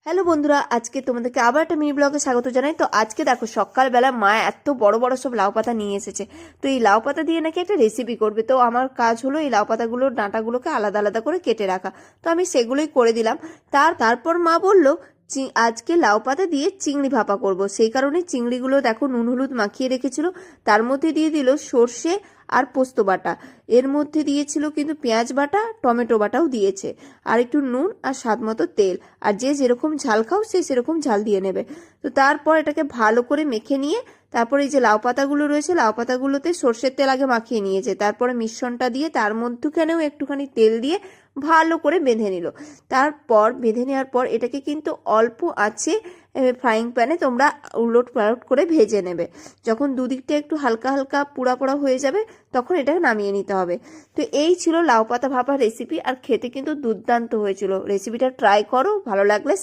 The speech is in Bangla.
হ্যালো বন্ধুরা, আজকে তোমাদেরকে আবার একটা মিনি ব্লগে স্বাগত জানাই। তো আজকে দেখো সকালবেলা মা এত বড় বড় সব লাউ পাতা নিয়ে এসেছে। তো এই লাউ পাতা দিয়ে নাকি একটা রেসিপি করবে। তো আমার কাজ হলো এই লাউ পাতাগুলোর ডাঁটাগুলোকে আলাদা আলাদা করে কেটে রাখা। তো আমি সেগুলোই করে দিলাম। তারপর মা বলল আজকে লাউ পাতা দিয়ে চিংড়ি ভাপা করব। সেই কারণে চিংড়িগুলো দেখো নুন হলুদ মাখিয়ে রেখেছিল, তার মধ্যে দিয়ে দিল সর্ষে আর পোস্ত বাটা, এর মধ্যে দিয়েছিল কিন্তু পেঁয়াজ বাটা, টমেটো বাটাও দিয়েছে, আর একটু নুন আর স্বাদ মতো তেল। আর যে যেরকম ঝাল খাও সে সেরকম ঝাল দিয়ে নেবে। তো তারপর এটাকে ভালো করে মেখে নিয়ে তারপরে এই যে লাউ পাতাগুলো রয়েছে লাউ পাতাগুলোতে সর্ষের তেল আগে মাখিয়ে নিয়েছে, তারপরে মিশ্রণটা দিয়ে তার মধ্যখানেও একটুখানি তেল দিয়ে ভালো করে বেঁধে নিল। তারপর বেঁধে নেওয়ার পর এটাকে কিন্তু অল্প আঁচে ফ্রাইং প্যানে তোমরা উলট পালট করে ভেজে নেবে। যখন দুদিকটা একটু হালকা হালকা পোড়া পোড়া হয়ে যাবে তখন এটাকে নামিয়ে নিতে হবে। তো এই ছিল লাউ পাতা ভাপা রেসিপি, আর খেতে কিন্তু দুর্দান্ত হয়েছিল। রেসিপিটা ট্রাই করো, ভালো লাগলে